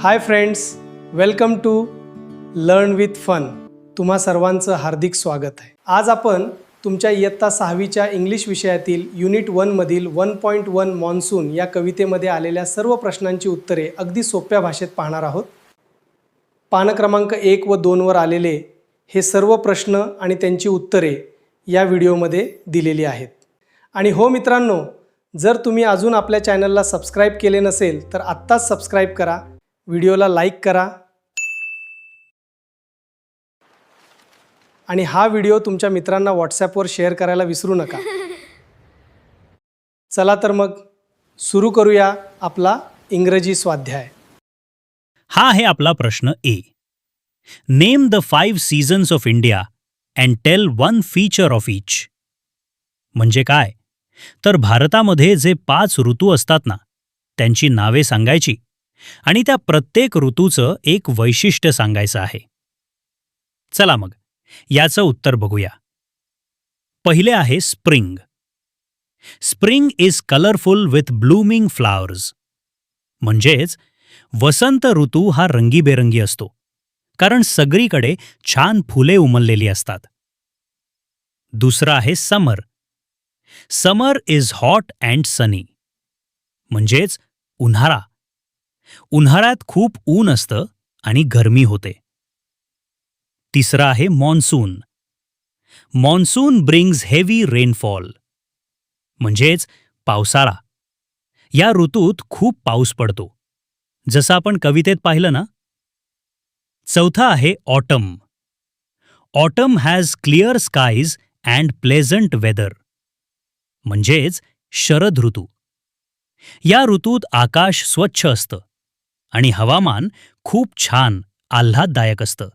High friends, welcome to learn with fun. तुम्हा सर्वांचं हार्दिक स्वागत आहे. आज आपण तुमच्या इयत्ता 6वीच्या इंग्लिश विषयातील युनिट 1 मधील 1.1 मॉन्सून या कवितेमध्ये आलेल्या सर्व प्रश्नांची उत्तरे अगदी सोप्या भाषेत पाहणार आहोत. पान क्रमांक 1 व 2 वर आलेले हे सर्व प्रश्न आणि त्यांची उत्तरे या व्हिडिओमध्ये दिलेली आहेत. आणि हो मित्रांनो, जर तुम्ही अजून आपल्या चॅनलला सबस्क्राईब केले नसेल तर आत्ताच सबस्क्राईब करा, व्हिडिओला लाईक करा आणि हा व्हिडिओ तुमच्या मित्रांना व्हॉट्सॲपवर शेअर करायला विसरू नका. चला तर मग सुरू करूया आपला इंग्रजी स्वाध्याय. हा आहे आपला प्रश्न A. Name the 5 seasons of India and tell 1 feature of each. म्हणजे काय? तर भारतामध्ये जे 5 ऋतू असतात ना, त्यांची नावे सांगायची आणि त्या प्रत्येक ऋतूचं एक वैशिष्ट्य सांगायचं आहे. चला मग याचं उत्तर बघूया. पहिले आहे spring. Spring is colourful with blooming flowers. म्हणजेच वसंत ऋतू हा रंगीबेरंगी असतो, कारण सगळीकडे छान फुले उमललेली असतात. दुसरं आहे समर. समर इज हॉट अँड सनी. म्हणजेच उन्हाळा. उन्हाळ्यात खूप ऊन असतं आणि गरमी होते. तिसरं आहे monsoon. Monsoon brings heavy rainfall. म्हणजेच पावसाळा. या ऋतूत खूप पाऊस पडतो, जसं आपण कवितेत पाहिलं ना. चौथा आहे autumn. Autumn has clear skies and pleasant weather. म्हणजेच शरद ऋतू. या ऋतूत आकाश स्वच्छ असतं आणि हवामान खूप छान आल्हाददायक असतं.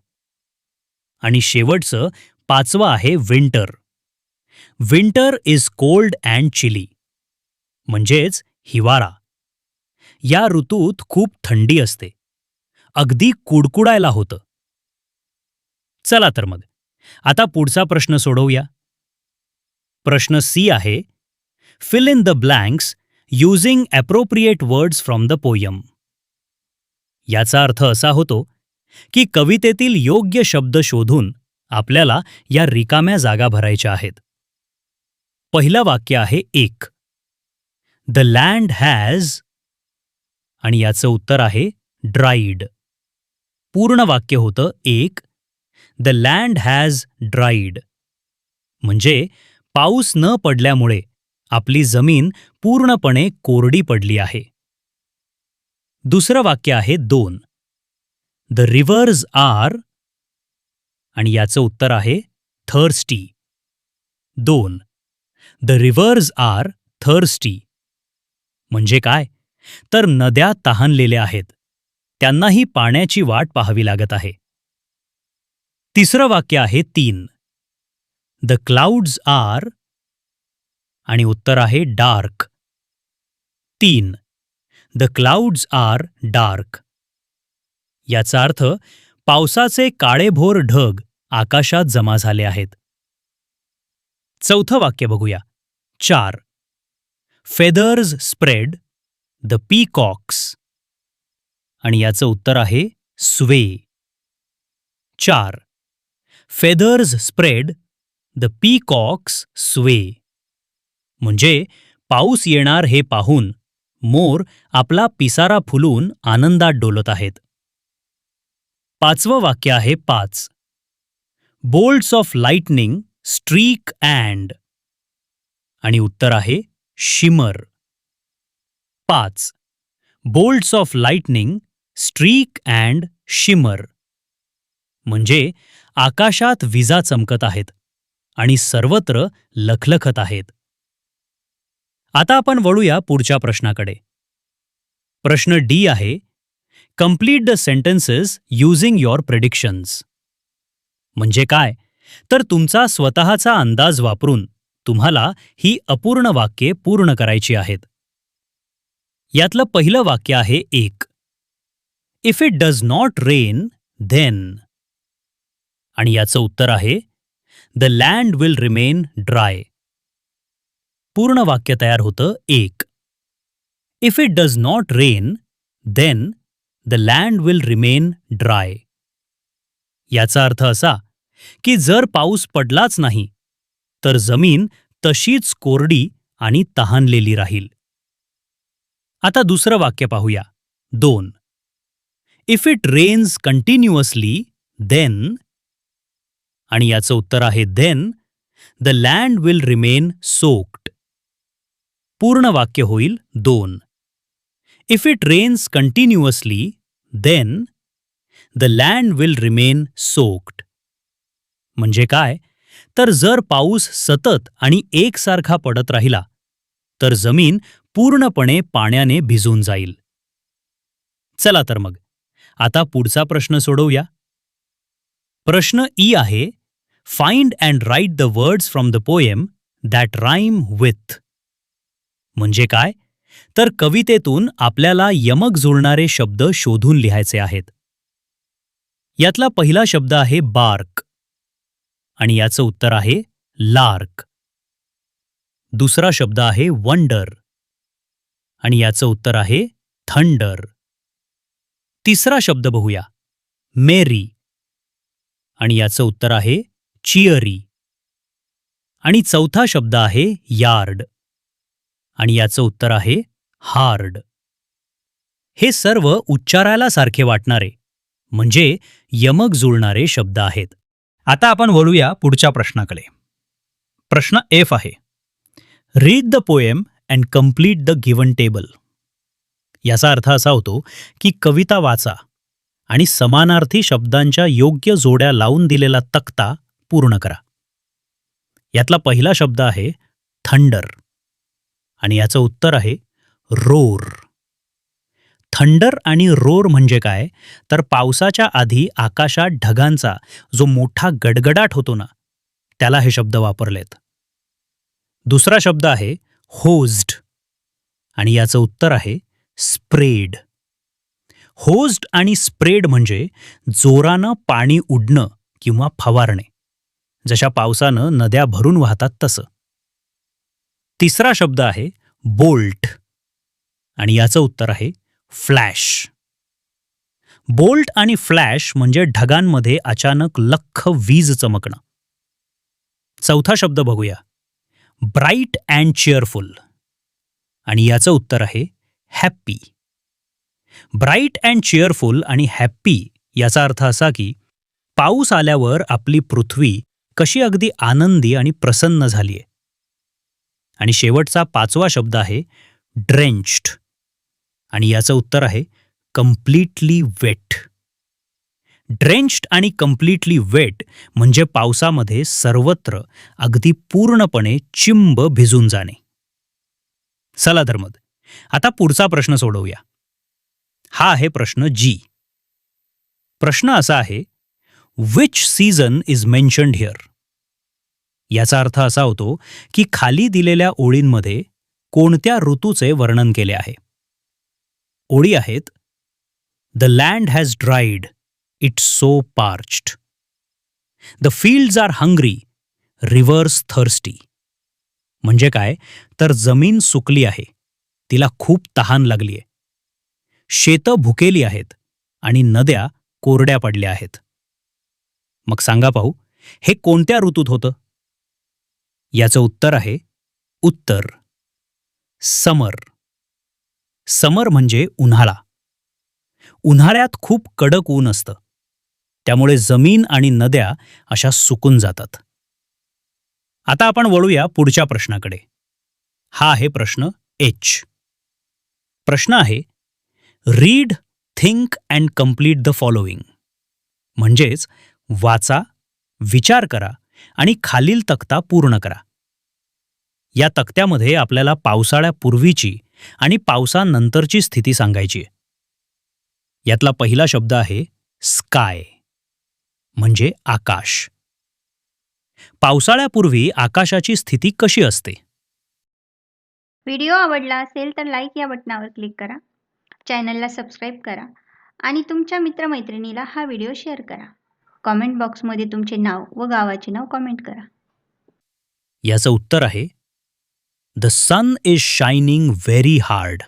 आणि शेवटचं 5वं आहे winter. Winter is cold and chilly. म्हणजेच हिवाळा. या ऋतूत खूप थंडी असते, अगदी कुडकुडायला होतं. चला तर मग आता पुढचा प्रश्न सोडवूया. प्रश्न सी आहे, fill in the blanks using appropriate words from the poem. याचा अर्थ असा होतो की कवितेतील योग्य शब्द शोधून आपल्याला या रिकाम्या जागा भरायच्या आहेत. पहिलं वाक्य आहे 1. द लँड हॅज, आणि याचं उत्तर आहे ड्राईड. पूर्ण वाक्य होतं 1. The land has dried. म्हणजे पाऊस न पडल्यामुळे आपली जमीन पूर्णपणे कोरडी पडली आहे. दुसरं वाक्य आहे 2. द रिव्हर्स आर, आणि याचं उत्तर आहे thirsty. 2. The rivers are thirsty. म्हणजे काय? तर नद्या तहानलेल्या आहेत, त्यांनाही पाण्याची वाट पाहावी लागत आहे. तिसरं वाक्य आहे 3. द क्लाउड्स आर, आणि उत्तर आहे dark. 3. The clouds are dark. याचा अर्थ पावसाचे काळेभोर ढग आकाशात जमा झाले आहेत. चौथं वाक्य बघूया. 4. फेदर्स स्प्रेड द पीकॉक्स, आणि याचं उत्तर आहे sway. 4. Feathers spread the peacocks sway. म्हणजे पाऊस येणार हे पाहून मोर आपला पिसारा फुलून आनंदात डोलत आहेत. 5वं वाक्य आहे 5. Bolts of lightning streak and, आणि उत्तर आहे shimmer. 5. Bolts of lightning streak and shimmer. म्हणजे आकाशात विजा चमकत आहेत आणि सर्वत्र लखलखत आहेत. आता आपण वळूया पुढच्या प्रश्नाकडे. प्रश्न डी आहे, complete the sentences using your predictions. म्हणजे काय? तर तुमचा स्वतःचा अंदाज वापरून तुम्हाला ही अपूर्ण वाक्ये पूर्ण करायची आहेत. यातलं पहिलं वाक्य आहे 1. If it does not rain then, आणि याचं उत्तर आहे the land will remain dry. पूर्ण वाक्य तयार होतं 1. If it does not rain then the land will remain dry. याचा अर्थ असा की जर पाऊस पडलाच नाही तर जमीन तशीच कोरडी आणि तहानलेली राहील. आता दुसरं वाक्य पाहूया. 2. If it rains continuously then, आणि याचं उत्तर आहे then the land will remain soaked. पूर्ण वाक्य होईल 2. If it rains continuously then the land will remain soaked. म्हणजे काय, तर जर पाऊस सतत आणि एकसारखा पडत राहिला तर जमीन पूर्णपणे पाण्याने भिजून जाईल. चला तर मग आता पुढचा प्रश्न सोडवूया. प्रश्न ई आहे, find and write the words from the poem that rhyme with. म्हणजे काय, तर कवितेतून आपल्याला यमक जुळणारे शब्द शोधून लिहायचे आहेत. यातला पहिला शब्द आहे बार्क, आणि याचं उत्तर आहे लार्क. दुसरा शब्द आहे वंडर, आणि याचं उत्तर आहे थंडर. तिसरा शब्द बघूया, मेरी, आणि याचं उत्तर आहे चिअरी. आणि चौथा शब्द आहे यार्ड, आणि याचं उत्तर आहे हार्ड. हे सर्व उच्चारायला सारखे वाटणारे म्हणजे यमक जुळणारे शब्द आहेत. आता आपण वळूया पुढच्या प्रश्नाकडे. प्रश्न एफ आहे, read the poem and complete the given table. याचा अर्थ असा होतो की कविता वाचा आणि समानार्थी शब्दांच्या योग्य जोड्या लावून दिलेला तक्ता पूर्ण करा. यातला पहिला शब्द आहे थंडर, आणि याचं उत्तर आहे रोर. थंडर आणि रोर म्हणजे काय, तर पावसाच्या आधी आकाशात ढगांचा जो मोठा गडगडाट होतो ना, त्याला हे शब्द वापरलेत. दुसरा शब्द आहे होज्ड, आणि याचं उत्तर आहे स्प्रेड. होज्ड आणि स्प्रेड म्हणजे जोरानं पाणी उडणं किंवा फवारणे, जशा पावसानं नद्या भरून वाहतात तसं. तिसरा शब्द आहे बोल्ट, आणि याचं उत्तर आहे फ्लॅश. बोल्ट आणि फ्लॅश म्हणजे ढगांमध्ये अचानक लख्ख वीज चमकणं. चौथा शब्द बघूया, ब्राईट अँड चेअरफुल, आणि याचं उत्तर आहे हॅप्पी. ब्राईट अँड चेअरफुल आणि हॅप्पी याचा अर्थ असा की पाऊस आल्यावर आपली पृथ्वी कशी अगदी आनंदी आणि प्रसन्न झालीये. आणि शेवटचा पाचवा शब्द आहे ड्रेंच्ड, आणि याचं उत्तर आहे कम्प्लिटली वेट. ड्रेंच्ड आणि कम्प्लिटली वेट म्हणजे पावसामध्ये सर्वत्र अगदी पूर्णपणे चिंब भिजून जाणे. चला तर मग आता पुढचा प्रश्न सोडवूया. हा आहे प्रश्न जी. प्रश्न असा आहे, which season is mentioned here. याचा अर्थ असा होतो की खाली दिलेल्या ओळींमध्ये कोणत्या ऋतूचे वर्णन केले आहे. ओळी आहेत, the land has dried, it's so parched. The fields are hungry, rivers thirsty. म्हणजे काय, तर जमीन सुकली आहे, तिला खूप तहान लागलीये. शेतं भुकेली आहेत आणि नद्या कोरड्या पडल्या आहेत. मग सांगा पाहू, हे कोणत्या ऋतूत होतं? याचं उत्तर आहे उत्तर, समर. समर म्हणजे उन्हाळा. उन्हाळ्यात खूप कडक ऊन असतं, त्यामुळे जमीन आणि नद्या अशा सुकून जातात. आता आपण वळूया पुढच्या प्रश्नाकडे. हा आहे प्रश्न एच. प्रश्न आहे, read, think and complete the following. म्हणजेच वाचा, विचार करा आणि खालील तक्ता पूर्ण करा. या तक्त्यामध्ये आपल्याला पावसाळ्यापूर्वीची आणि पावसानंतरची स्थिती सांगायची आहे. यातला पहिला शब्द आहे स्काय, म्हणजे आकाश. पावसाळ्यापूर्वी आकाशाची स्थिती कशी असते? व्हिडिओ आवडला असेल तर लाईक या बटनावर क्लिक करा, चॅनलला सबस्क्राईब करा आणि तुमच्या मित्रमैत्रिणीला हा व्हिडिओ शेअर करा. कॉमेंट बॉक्समध्ये तुमचे नाव व गावाचे नाव कॉमेंट करा. याचं उत्तर आहे the sun is shining very hard,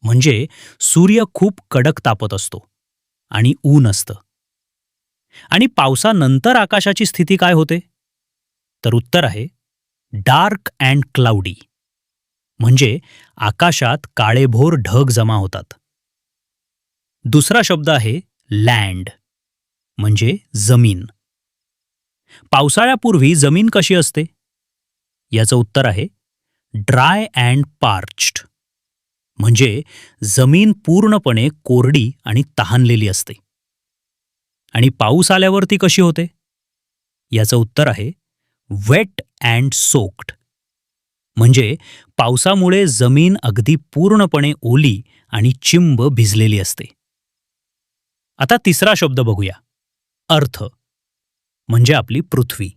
म्हणजे सूर्य खूप कडक तापत असतो आणि ऊन असतं. आणि पावसानंतर आकाशाची स्थिती काय होते? तर उत्तर आहे डार्क अँड क्लाउडी, म्हणजे आकाशात काळेभोर ढग जमा होतात. दुसरा शब्द आहे लँड, म्हणजे जमीन. पावसाळ्यापूर्वी जमीन कशी असते? याचं उत्तर आहे ड्राय अँड पार्च्ड, म्हणजे जमीन पूर्णपणे कोरडी आणि तहानलेली असते. आणि पाऊस आल्यावर ती कशी होते? याचं उत्तर आहे वेट अँड सोक्ड, म्हणजे पावसामुळे जमीन अगदी पूर्णपणे ओली आणि चिंब भिजलेली असते. आता तिसरा शब्द बघूया, अर्थ, म्हणजे आपली पृथ्वी.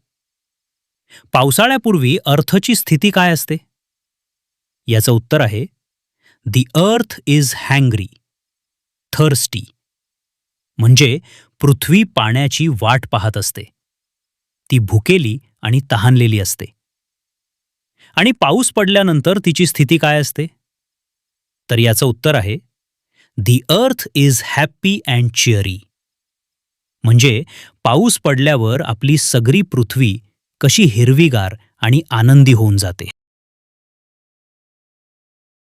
पावसाळ्यापूर्वी अर्थची स्थिती काय असते? याचं उत्तर आहे दी अर्थ इज हँग्री, थर्स्टी, म्हणजे पृथ्वी पाण्याची वाट पाहत असते. ती भुकेली आणि तहानलेली असते. आणि पाऊस पडल्यानंतर तिची स्थिती काय असते? तर याचं उत्तर आहे दी अर्थ इज हॅप्पी अँड चिअरी, म्हणजे पाऊस पडल्यावर आपली सगळी पृथ्वी कशी हिरवीगार आणि आनंदी होऊन जाते.